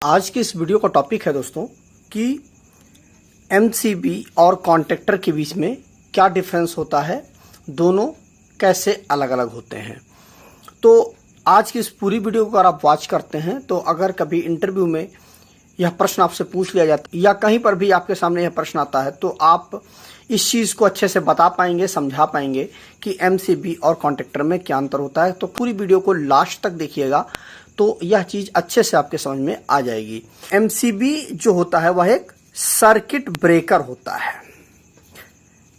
आज की इस वीडियो का टॉपिक है दोस्तों कि एमसीबी और कॉन्टैक्टर के बीच में क्या डिफरेंस होता है, दोनों कैसे अलग अलग होते हैं। तो आज की इस पूरी वीडियो को अगर आप वॉच करते हैं तो अगर कभी इंटरव्यू में यह प्रश्न आपसे पूछ लिया जाता है या कहीं पर भी आपके सामने यह प्रश्न आता है तो आप इस चीज़ को अच्छे से बता पाएंगे, समझा पाएंगे कि एमसीबी और कॉन्टैक्टर में क्या अंतर होता है। तो पूरी वीडियो को लास्ट तक देखिएगा तो यह चीज़ अच्छे से आपके समझ में आ जाएगी। एमसीबी जो होता है वह एक सर्किट ब्रेकर होता है,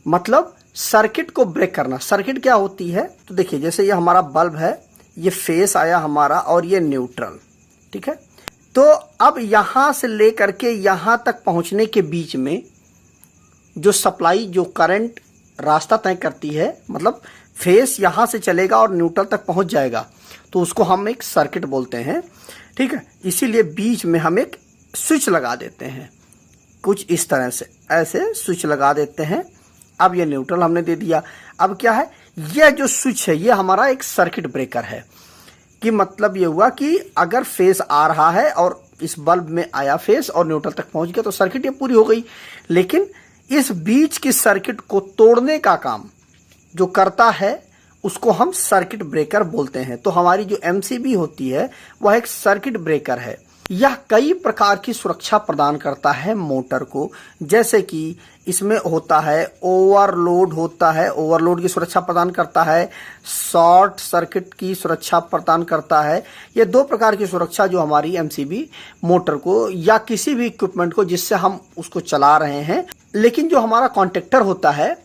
मतलब सर्किट को ब्रेक करना। सर्किट क्या होती है तो देखिए, जैसे ये हमारा बल्ब है, ये फेस आया हमारा और ये न्यूट्रल, ठीक है। तो अब यहां से लेकर के यहां तक पहुंचने के बीच में जो सप्लाई, जो करंट रास्ता तय करती है, मतलब फेस यहां से चलेगा और न्यूट्रल तक पहुंच जाएगा, तो उसको हम एक सर्किट बोलते हैं, ठीक है। इसीलिए बीच में हम एक स्विच लगा देते हैं, कुछ इस तरह से ऐसे स्विच लगा देते हैं। अब ये न्यूट्रल हमने दे दिया। अब क्या है, यह जो स्विच है ये हमारा एक सर्किट ब्रेकर है। कि मतलब ये हुआ कि अगर फेस आ रहा है और इस बल्ब में आया फेस और न्यूट्रल तक पहुंच गया तो सर्किट ये पूरी हो गई। लेकिन इस बीच की सर्किट को तोड़ने का काम जो करता है उसको हम सर्किट ब्रेकर बोलते हैं। तो हमारी जो एमसीबी होती है वह एक सर्किट ब्रेकर है। यह कई प्रकार की सुरक्षा प्रदान करता है मोटर को, जैसे कि इसमें होता है ओवरलोड होता है, ओवरलोड की सुरक्षा प्रदान करता है, शॉर्ट सर्किट की सुरक्षा प्रदान करता है। ये दो प्रकार की सुरक्षा जो हमारी एमसीबी मोटर को या किसी भी इक्विपमेंट को जिससे हम उसको चला रहे हैं। लेकिन जो हमारा कॉन्टैक्टर होता है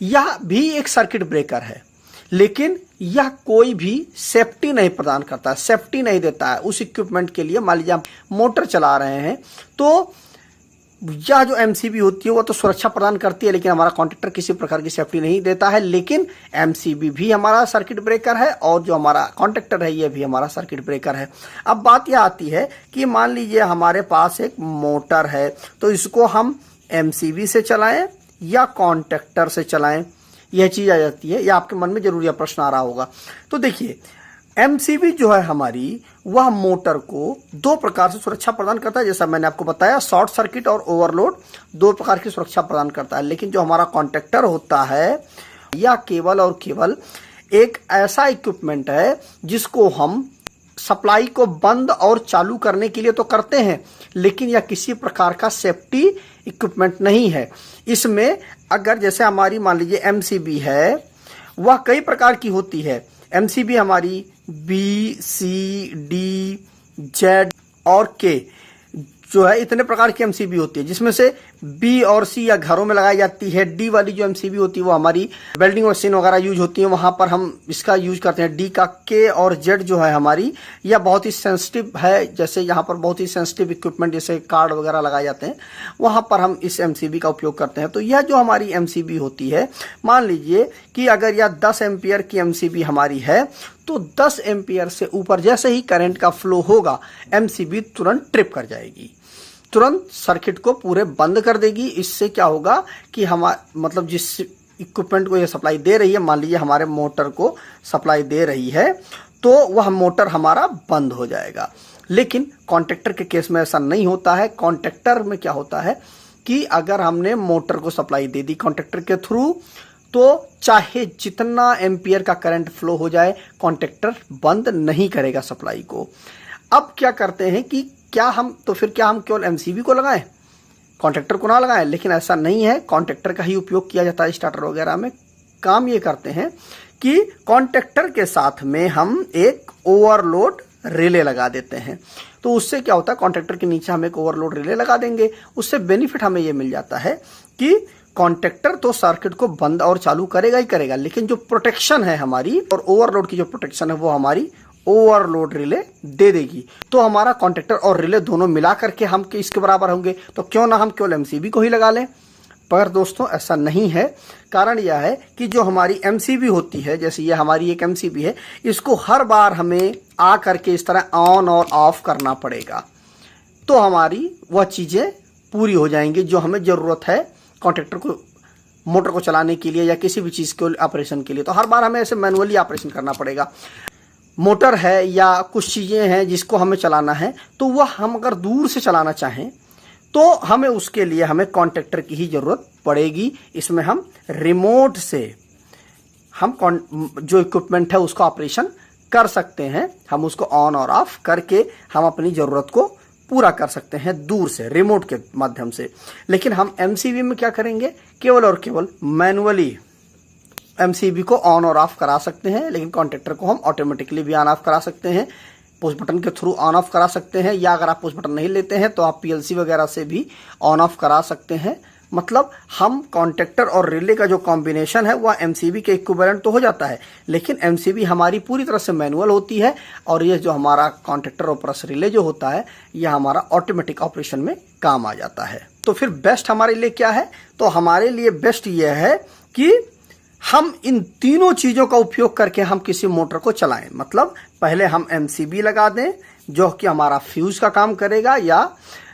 यह भी एक सर्किट ब्रेकर है, लेकिन यह कोई भी सेफ्टी नहीं प्रदान करता, सेफ्टी नहीं देता है उस इक्विपमेंट के लिए। मान लीजिए हम मोटर चला रहे हैं तो यह जो एमसीबी होती है वह तो सुरक्षा प्रदान करती है, लेकिन हमारा कॉन्टैक्टर किसी प्रकार की सेफ्टी नहीं देता है। लेकिन एमसीबी भी हमारा सर्किट ब्रेकर है और जो हमारा कॉन्टैक्टर है यह भी हमारा सर्किट ब्रेकर है। अब बात यह आती है कि मान लीजिए हमारे पास एक मोटर है, तो इसको हम एमसीबी से चलाएं या कॉन्टैक्टर से चलाएं, यह चीज आ जाती है। या आपके मन में जरूर यह प्रश्न आ रहा होगा। तो देखिए, एमसीबी जो है हमारी वह मोटर को दो प्रकार से सुरक्षा प्रदान करता है। जैसा मैंने आपको बताया, शॉर्ट सर्किट और ओवरलोड दो प्रकार की सुरक्षा प्रदान करता है। लेकिन जो हमारा कॉन्टैक्टर होता है यह केवल और केवल एक ऐसा इक्विपमेंट है जिसको हम सप्लाई को बंद और चालू करने के लिए तो करते हैं, लेकिन यह किसी प्रकार का सेफ्टी इक्विपमेंट नहीं है। इसमें अगर जैसे हमारी मान लीजिए एमसीबी है, वह कई प्रकार की होती है। एमसीबी हमारी बी, सी, डी, जेड और के जो है, इतने प्रकार की एमसीबी होती है, जिसमें से बी और सी या घरों में लगाई जाती है। डी वाली जो एमसीबी होती है वो हमारी वेल्डिंग मशीन वगैरह यूज होती है, वहां पर हम इसका यूज करते हैं डी का। के और जेड जो है हमारी, यह बहुत ही सेंसिटिव है। जैसे यहाँ पर बहुत ही सेंसिटिव इक्विपमेंट जैसे कार्ड वगैरह लगाए जाते हैं, वहां पर हम इस एमसीबी का उपयोग करते हैं। तो यह जो हमारी एमसीबी होती है, मान लीजिए कि अगर यह 10 एम्पियर की एमसीबी हमारी है तो 10 एम्पियर से ऊपर जैसे ही करंट का फ्लो होगा एमसीबी तुरंत ट्रिप कर जाएगी, तुरंत सर्किट को पूरे बंद कर देगी। इससे क्या होगा कि मतलब जिस इक्विपमेंट को ये सप्लाई दे रही है, मान लीजिए हमारे मोटर को सप्लाई दे रही है, तो वह मोटर हमारा बंद हो जाएगा। लेकिन कॉन्टैक्टर के केस में ऐसा नहीं होता है। कॉन्टैक्टर में क्या होता है कि अगर हमने मोटर को सप्लाई दे दी कॉन्टैक्टर के थ्रू, तो चाहे जितना एम्पियर का करंट फ्लो हो जाए, कॉन्टैक्टर बंद नहीं करेगा सप्लाई को। अब क्या करते हैं कि क्या हम केवल एमसीबी को लगाएं, कॉन्टैक्टर को ना लगाएं? लेकिन ऐसा नहीं है, कॉन्टैक्टर का ही उपयोग किया जाता है स्टार्टर वगैरह में। काम ये करते हैं कि कॉन्टैक्टर के साथ में हम एक ओवरलोड रिले लगा देते हैं। तो उससे क्या होता है, कॉन्टैक्टर के नीचे हम एक ओवरलोड रिले लगा देंगे। उससे बेनिफिट हमें ये मिल जाता है कि कॉन्टैक्टर तो सर्किट को बंद और चालू करेगा ही करेगा, लेकिन जो प्रोटेक्शन है हमारी और ओवरलोड की जो प्रोटेक्शन है वो हमारी ओवरलोड रिले दे देगी। तो हमारा कॉन्टैक्टर और रिले दोनों मिला करके हम इसके बराबर होंगे। तो क्यों ना हम केवल एमसीबी को ही लगा लें? पर दोस्तों ऐसा नहीं है। कारण यह है कि जो हमारी एमसीबी होती है, जैसे ये हमारी एक एमसीबी है, इसको हर बार हमें आ करके इस तरह ऑन और ऑफ करना पड़ेगा, तो हमारी वह चीजें पूरी हो जाएंगी जो हमें जरूरत है कॉन्टैक्टर को, मोटर को चलाने के लिए या किसी भी चीज के ऑपरेशन के लिए। तो हर बार हमें ऐसे मैनुअली ऑपरेशन करना पड़ेगा। मोटर है या कुछ चीज़ें हैं जिसको हमें चलाना है, तो वह हम अगर दूर से चलाना चाहें तो हमें उसके लिए हमें कॉन्टैक्टर की ही ज़रूरत पड़ेगी। इसमें हम रिमोट से हम जो इक्विपमेंट है उसका ऑपरेशन कर सकते हैं। हम उसको ऑन और ऑफ करके हम अपनी ज़रूरत को पूरा कर सकते हैं दूर से रिमोट के माध्यम से। लेकिन हम एमसीबी में क्या करेंगे, केवल और केवल मैनुअली एमसीबी को ऑन और ऑफ करा सकते हैं, लेकिन कॉन्टैक्टर को हम ऑटोमेटिकली भी ऑन ऑफ करा सकते हैं, पुश बटन के थ्रू ऑन ऑफ करा सकते हैं, या अगर आप पुश बटन नहीं लेते हैं तो आप पीएलसी वगैरह से भी ऑन ऑफ करा सकते हैं। मतलब हम कॉन्टैक्टर और रिले का जो कॉम्बिनेशन है वह एमसीबी के इक्विवेलेंट तो हो जाता है, लेकिन एमसीबी हमारी पूरी तरह से मैनुअल होती है और ये जो हमारा कॉन्टैक्टर और प्लस रिले जो होता है यह हमारा ऑटोमेटिक ऑपरेशन में काम आ जाता है। तो फिर बेस्ट हमारे लिए क्या है, तो हमारे लिए बेस्ट यह है कि हम इन तीनों चीज़ों का उपयोग करके हम किसी मोटर को चलाएं। मतलब पहले हम एमसीबी लगा दें जो कि हमारा फ्यूज का काम करेगा या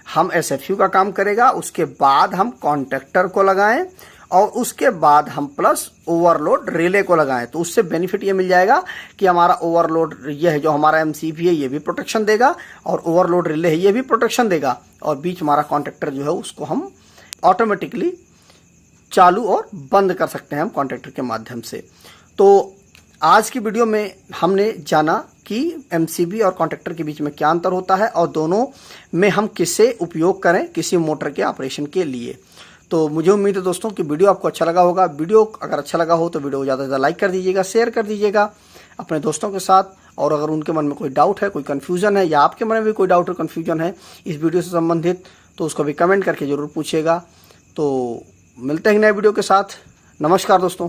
हम एसएफयू का काम करेगा, उसके बाद हम कॉन्टैक्टर को लगाएं और उसके बाद हम प्लस ओवरलोड रिले को लगाएं। तो उससे बेनिफिट ये मिल जाएगा कि हमारा ओवरलोड ये है जो हमारा एमसीबी है ये भी प्रोटेक्शन देगा और ओवरलोड रिले है ये भी प्रोटेक्शन देगा, और बीच हमारा कॉन्टैक्टर जो है उसको हम ऑटोमेटिकली चालू और बंद कर सकते हैं हम कॉन्टैक्टर के माध्यम से। तो आज की वीडियो में हमने जाना कि एमसीबी और कॉन्टैक्टर के बीच में क्या अंतर होता है और दोनों में हम किसे उपयोग करें किसी मोटर के ऑपरेशन के लिए। तो मुझे उम्मीद है दोस्तों कि वीडियो आपको अच्छा लगा होगा। वीडियो अगर अच्छा लगा हो तो वीडियो को ज़्यादा से ज़्यादा लाइक कर दीजिएगा, शेयर कर दीजिएगा अपने दोस्तों के साथ, और अगर उनके मन में कोई डाउट है, कोई कन्फ्यूज़न है या आपके मन में भी कोई डाउट और कन्फ्यूजन है इस वीडियो से संबंधित तो उसको भी कमेंट करके ज़रूर पूछिएगा। तो मिलते हैं नए वीडियो के साथ। नमस्कार दोस्तों।